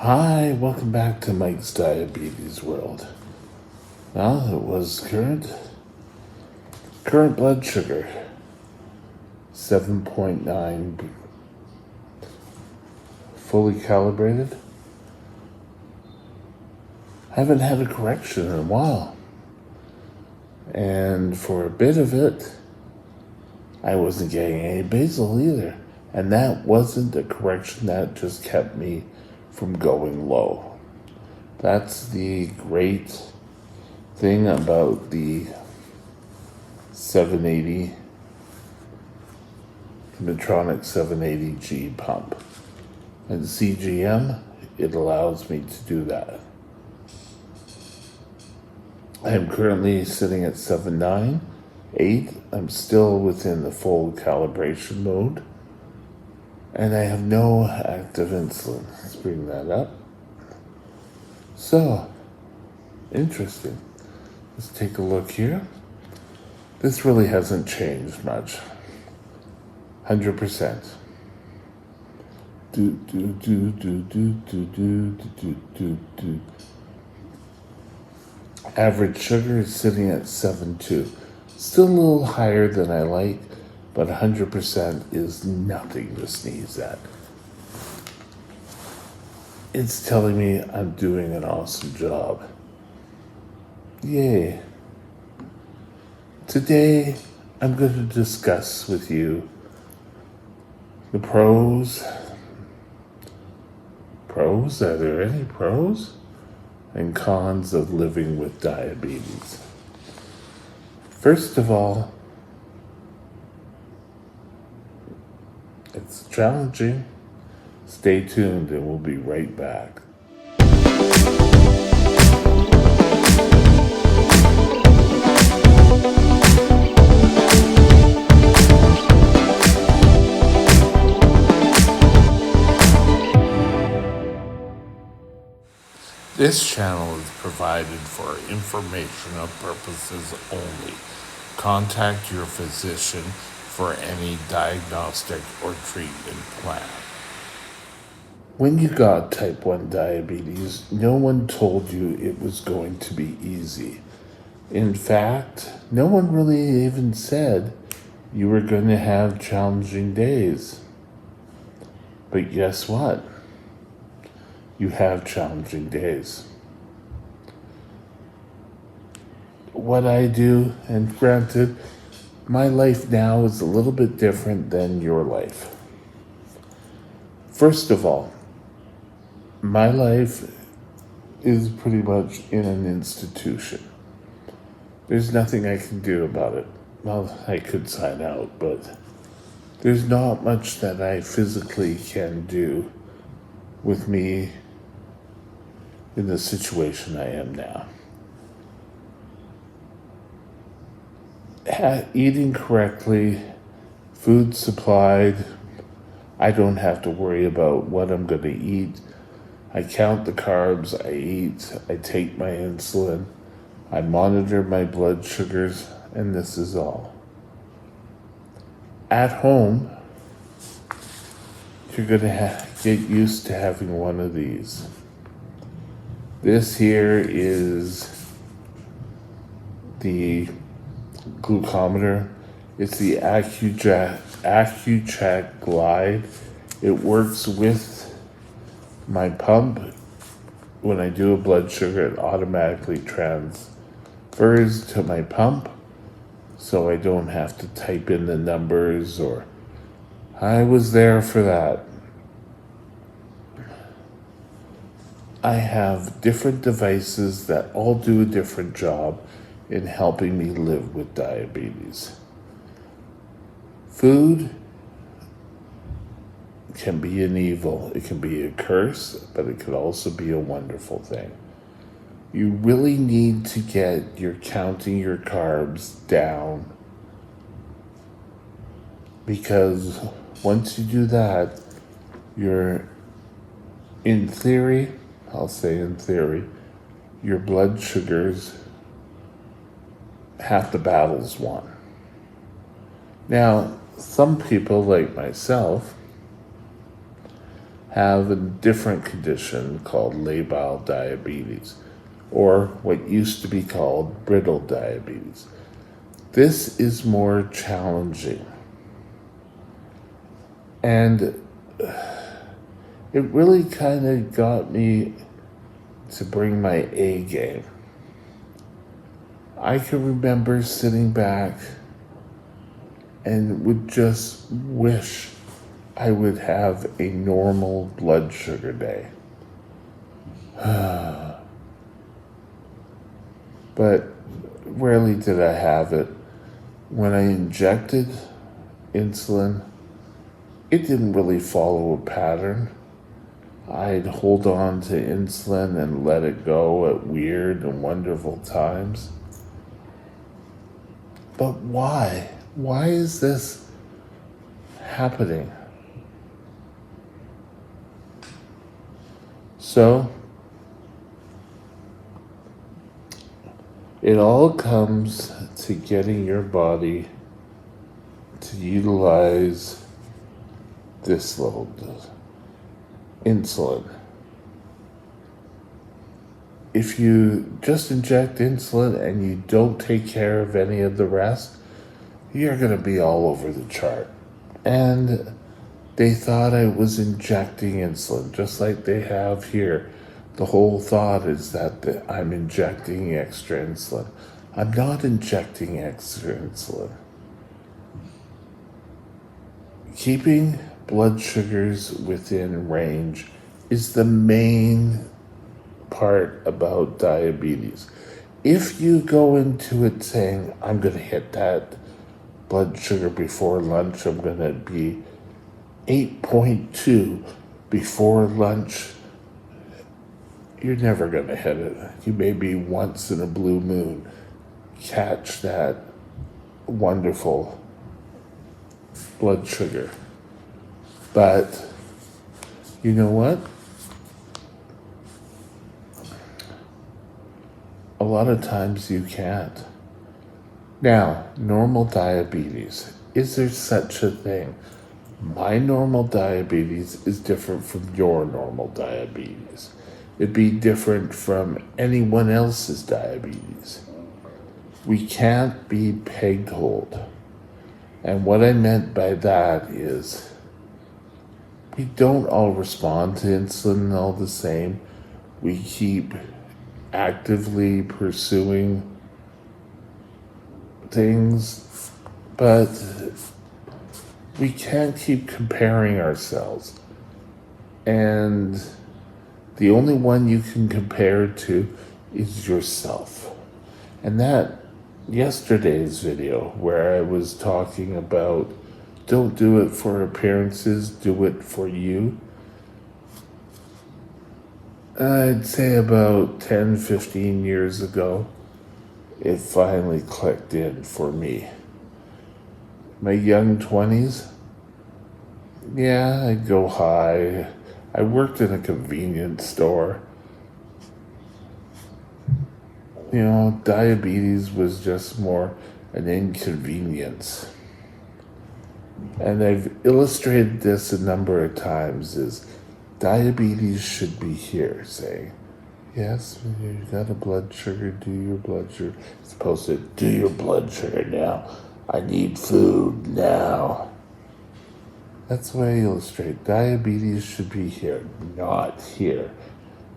Hi, welcome back to Mike's Diabetes World. Well, it was current blood sugar 7.9, fully calibrated. I haven't had a correction in a while. And for a bit of it, I wasn't getting any basal either. And that wasn't a correction, that just kept me from going low. That's the great thing about the 780 Medtronic 780G pump. And CGM, it allows me to do that. I am currently sitting at 7.9, 8. I'm still within the full calibration mode. And I have no active insulin. Let's bring that up. So, interesting. Let's take a look here. This really hasn't changed much. 100%. Average sugar is sitting at 7.2. Still a little higher than I like, but 100% is nothing to sneeze at. It's telling me I'm doing an awesome job. Yay. Today, I'm going to discuss with you the pros. Pros? Are there any pros? And cons of living with diabetes. First of all, it's challenging. Stay tuned and we'll be right back. This channel is provided for informational purposes only. Contact your physician for any diagnostic or treatment plan. When you got type 1 diabetes, no one told you it was going to be easy. In fact, no one really even said you were going to have challenging days. But guess what? You have challenging days. What I do, and granted, my life now is a little bit different than your life. First of all, my life is pretty much in an institution. There's nothing I can do about it. Well, I could sign out, but there's not much that I physically can do with me in the situation I am now. Eating correctly, food supplied, I don't have to worry about what I'm going to eat. I count the carbs I eat, I take my insulin, I monitor my blood sugars, and this is all. At home, you're going to get used to having one of these. This here is the glucometer. It's the AccuCheck Glide. It works with my pump. When I do a blood sugar, it automatically transfers to my pump, so I don't have to type in the numbers, or I was there for that. I have different devices that all do a different job in helping me live with diabetes. Food can be an evil. It can be a curse, but it could also be a wonderful thing. You really need to get your counting your carbs down, because once you do that, you're, in theory, I'll say in theory, your blood sugars, half the battle's won. Now, some people like myself have a different condition called labile diabetes, or what used to be called brittle diabetes. This is more challenging. And it really kind of got me to bring my A game. I can remember sitting back and would just wish I would have a normal blood sugar day. But rarely did I have it. When I injected insulin, it didn't really follow a pattern. I'd hold on to insulin and let it go at weird and wonderful times. But why? Why is this happening? So, it all comes to getting your body to utilize this little insulin. If you just inject insulin and you don't take care of any of the rest, you're going to be all over the chart. And they thought I was injecting insulin, just like they have here. The whole thought is that I'm injecting extra insulin. I'm not injecting extra insulin. Keeping blood sugars within range is the main part about diabetes. If you go into it saying, I'm going to hit that blood sugar before lunch, I'm going to be 8.2 before lunch, you're never going to hit it. You maybe once in a blue moon catch that wonderful blood sugar. But you know what? A lot of times you can't. Now, normal diabetes. Is there such a thing? My normal diabetes is different from your normal diabetes. It'd be different from anyone else's diabetes. We can't be peg-told. And what I meant by that is we don't all respond to insulin all the same. We keep actively pursuing things, but we can't keep comparing ourselves. And the only one you can compare to is yourself. And that yesterday's video where I was talking about don't do it for appearances, do it for you. I'd say about 10, 15 years ago, it finally clicked in for me. My young 20s, yeah, I'd go high. I worked in a convenience store. You know, diabetes was just more an inconvenience. And I've illustrated this a number of times is diabetes should be here, saying, yes, you got a blood sugar, do your blood sugar. It's supposed to do your blood sugar now. I need food now. That's what I illustrate. Diabetes should be here, not here.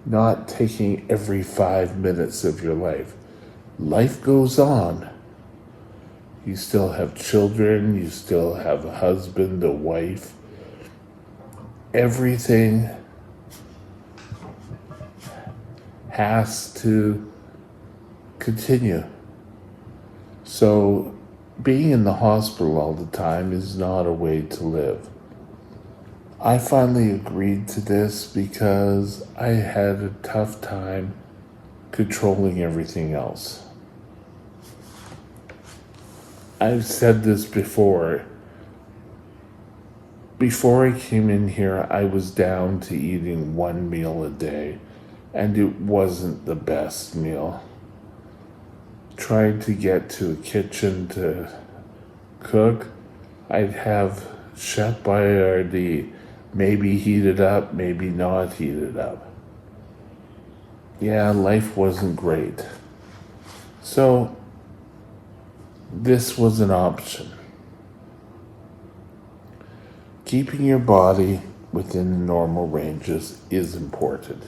Not taking every 5 minutes of your life. Life goes on. You still have children, you still have a husband, a wife. Everything has to continue. So being in the hospital all the time is not a way to live. I finally agreed to this because I had a tough time controlling everything else. I've said this before. Before I came in here, I was down to eating one meal a day, and it wasn't the best meal. Trying to get to a kitchen to cook, I'd have Chef Boyardee maybe heated up, maybe not heated up. Yeah, life wasn't great. So this was an option. Keeping your body within the normal ranges is important.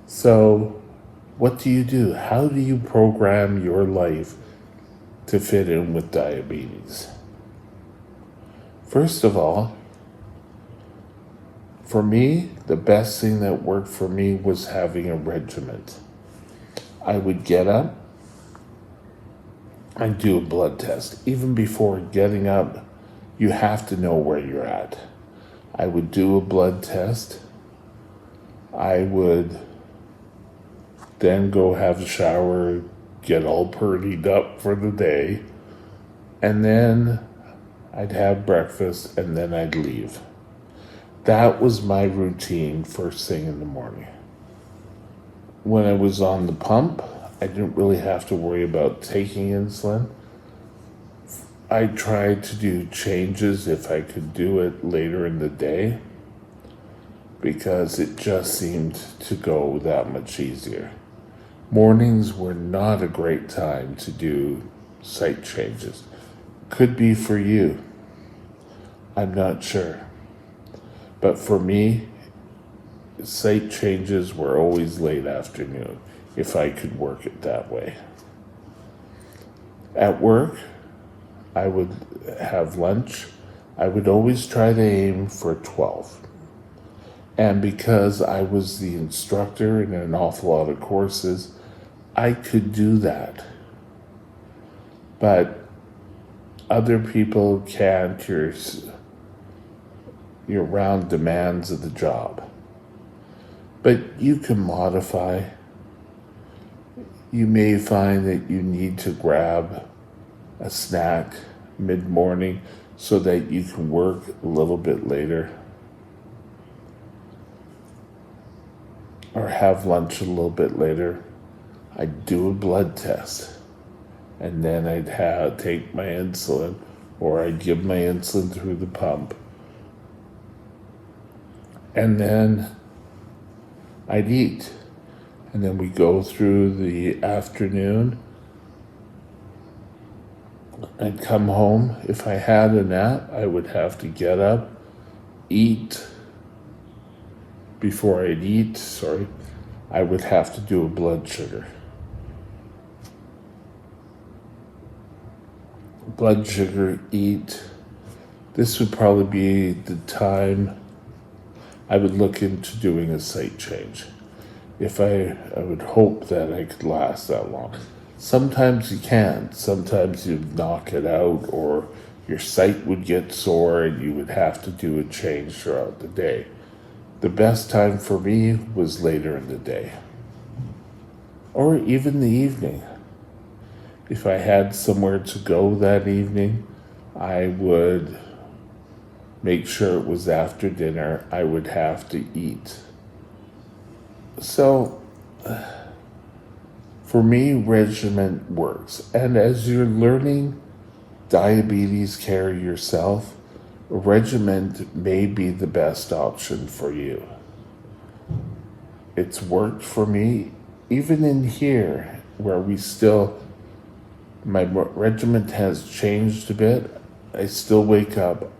So, what do you do? How do you program your life to fit in with diabetes? First of all, for me, the best thing that worked for me was having a regiment. I would get up and do a blood test. Even before getting up, you have to know where you're at. I would do a blood test. I would then go have a shower, get all purdied up for the day, and then I'd have breakfast, and then I'd leave. That was my routine first thing in the morning. When I was on the pump, I didn't really have to worry about taking insulin. I tried to do changes if I could do it later in the day, because it just seemed to go that much easier. Mornings were not a great time to do site changes. Could be for you. I'm not sure. But for me, site changes were always late afternoon, if I could work it that way. At work, I would have lunch. I would always try to aim for 12. And because I was the instructor in an awful lot of courses, I could do that. But other people can't. You're around demands of the job. But you can modify. You may find that you need to grab a snack mid-morning so that you can work a little bit later. Or have lunch a little bit later. I'd do a blood test. And then I'd take my insulin, or I'd give my insulin through the pump. And then I'd eat. And then we go through the afternoon. I'd come home. If I had a nap, I would have to get up, eat. Before I'd eat, I would have to do a blood sugar. Blood sugar, eat. This would probably be the time I would look into doing a site change. I would hope that I could last that long. Sometimes you can. Sometimes you'd knock it out, or your site would get sore and you would have to do a change throughout the day. The best time for me was later in the day, or even the evening. If I had somewhere to go that evening, I would make sure it was after dinner. I would have to eat. So, for me, regiment works. And as you're learning diabetes care yourself, a regiment may be the best option for you. It's worked for me, even in here, where my regiment has changed a bit. I still wake up,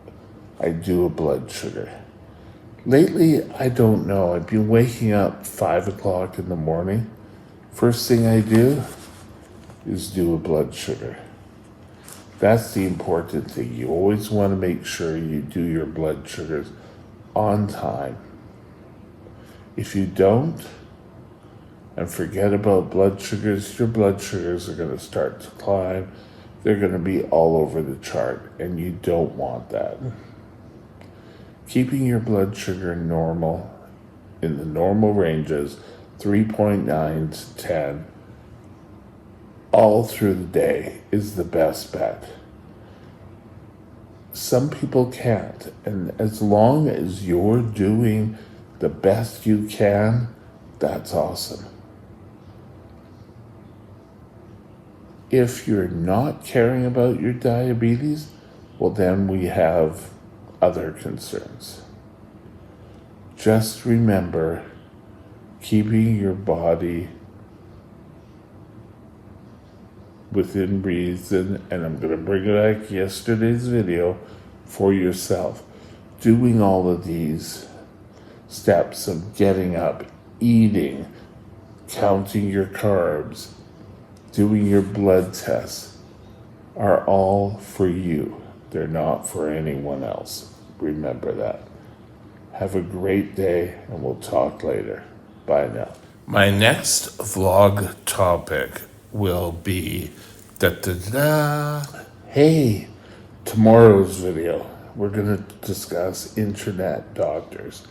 I do a blood sugar. Lately, I don't know. I've been waking up 5 o'clock in the morning. First thing I do is do a blood sugar. That's the important thing. You always want to make sure you do your blood sugars on time. If you don't, and forget about blood sugars, your blood sugars are going to start to climb. They're going to be all over the chart, and you don't want that. Keeping your blood sugar normal, in the normal ranges, 3.9 to 10, all through the day is the best bet. Some people can't, and as long as you're doing the best you can, that's awesome. If you're not caring about your diabetes, well, then we have other concerns. just remember keeping your body within reason, and I'm going to bring back yesterday's video for yourself. Doing all of these steps of getting up, eating, counting your carbs, doing your blood tests are all for you. They're not for anyone else. Remember that. Have a great day, and we'll talk later. Bye now. My next vlog topic will be Hey, tomorrow's video, we're going to discuss internet doctors.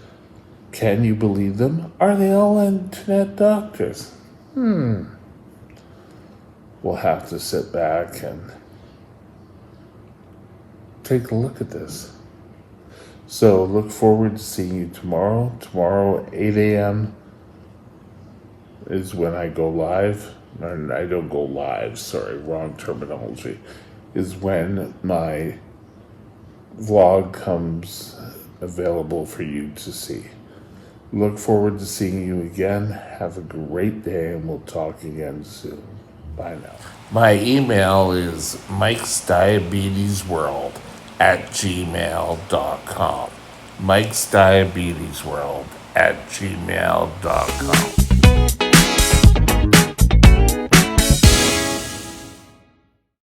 Can you believe them? Are they all internet doctors? We'll have to sit back and take a look at this. So look forward to seeing you tomorrow. Tomorrow, 8 a.m. is when I go live. I don't go live, sorry, wrong terminology. Is when my vlog comes available for you to see. Look forward to seeing you again. Have a great day, and we'll talk again soon. Bye now. My email is mikesdiabetesworld@gmail.com. mikesdiabetesworld@gmail.com.